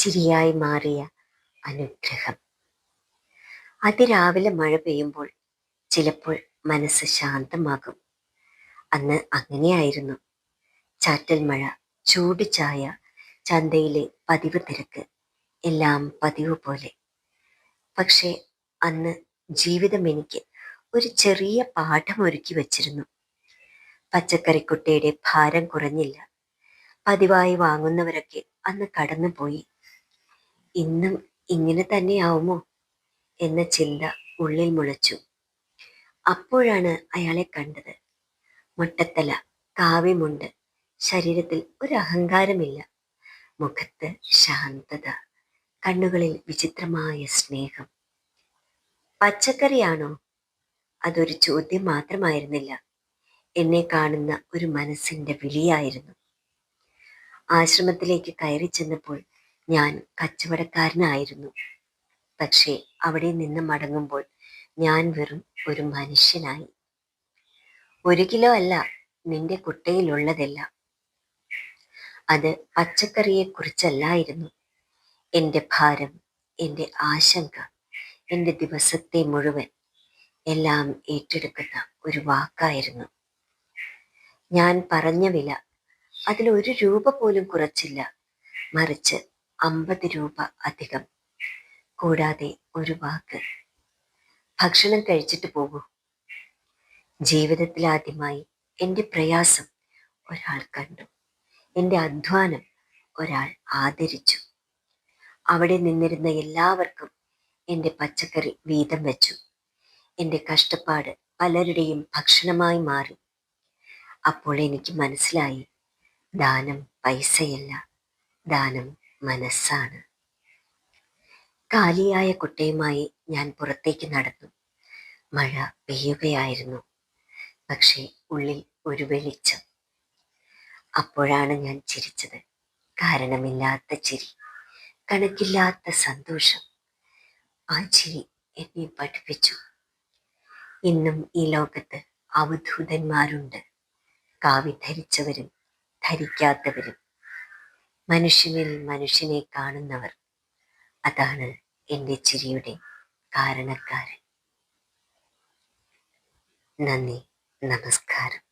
ചിരിയായി മാറിയ അനുഗ്രഹം. അതിരാവിലെ മഴ പെയ്യുമ്പോൾ ചിലപ്പോൾ മനസ്സ് ശാന്തമാകും. അന്ന് അങ്ങനെയായിരുന്നു. ചാറ്റൽ മഴ, ചൂട് ചായ, ചന്തയിലെ പതിവ് തിരക്ക്, എല്ലാം പതിവ് പോലെ. പക്ഷേ അന്ന് ജീവിതം എനിക്ക് ഒരു ചെറിയ പാഠം ഒരുക്കി വച്ചിരുന്നു. പച്ചക്കറിക്കുട്ടയുടെ ഭാരം കുറഞ്ഞില്ല. പതിവായി വാങ്ങുന്നവരൊക്കെ അന്ന് കടന്നുപോയി. ഇന്നും ഇങ്ങനെ തന്നെയാവുമോ എന്ന ചിന്ത ഉള്ളിൽ മുളച്ചു. അപ്പോഴാണ് അയാളെ കണ്ടത്. മുട്ടത്തല, കാവ്യമുണ്ട്, ശരീരത്തിൽ ഒരു അഹങ്കാരമില്ല, മുഖത്ത് ശാന്തത, കണ്ണുകളിൽ വിചിത്രമായ സ്നേഹം. പച്ചക്കറിയാണോ? അതൊരു ചോദ്യം മാത്രമായിരുന്നില്ല, എന്നെ കാണുന്ന ഒരു മനസ്സിന്റെ വിളിയായിരുന്നു. ആശ്രമത്തിലേക്ക് കയറി ചെന്നപ്പോൾ ഞാൻ കച്ചവടക്കാരനായിരുന്നു. പക്ഷേ അവിടെ നിന്ന് മടങ്ങുമ്പോൾ ഞാൻ വെറും ഒരു മനുഷ്യനായി. 1 കിലോ അല്ല നിന്റെ കുട്ടയിലുള്ളതെല്ലാം. അത് പച്ചക്കറിയെക്കുറിച്ചല്ലായിരുന്നു. എൻ്റെ ഭാരം, എൻ്റെ ആശങ്ക, എൻ്റെ ദിവസത്തെ മുഴുവൻ എല്ലാം ഏറ്റെടുക്കുന്ന ഒരു വാക്കായിരുന്നു. ഞാൻ പറഞ്ഞ വില അതിൽ 1 രൂപ പോലും കുറച്ചില്ല, മറിച്ച് 50 രൂപ അധികം. കൂടാതെ ഒരു വാക്ക്, ഭക്ഷണം കഴിച്ചിട്ട് പോകൂ. ജീവിതത്തിലാദ്യമായി എൻ്റെ പ്രയാസം ഒരാൾ കണ്ടു, എൻ്റെ അധ്വാനം ഒരാൾ ആദരിച്ചു. അവിടെ നിന്നിരുന്ന എല്ലാവർക്കും എൻ്റെ പച്ചക്കറി വീതം വെച്ചു. എൻ്റെ കഷ്ടപ്പാട് പലരുടെയും ഭക്ഷണമായി മാറി. അപ്പോൾ എനിക്ക് മനസ്സിലായി, ദാനം പൈസയല്ല, ദാനം മനസ്സാണ്. കാലിയായ കുട്ടയുമായി ഞാൻ പുറത്തേക്ക് നടന്നു. മഴ പെയ്യുകയായിരുന്നു, പക്ഷേ ഉള്ളിൽ ഒരു വെളിച്ചം. അപ്പോഴാണ് ഞാൻ ചിരിച്ചത്. കാരണമില്ലാത്ത ചിരി, കണക്കില്ലാത്ത സന്തോഷം. ആ ചിരി എന്നെ പഠിപ്പിച്ചു, ഇന്നും ഈ ലോകത്ത് അവധൂതന്മാരുണ്ട്. കാവി ധരിച്ചവരും ധരിക്കാത്തവരും, മനുഷ്യനിൽ മനുഷ്യനെ കാണുന്നവർ. അതാണ് എൻ്റെ ചിരിയുടെ കാരണക്കാരൻ. നന്ദി, നമസ്കാരം.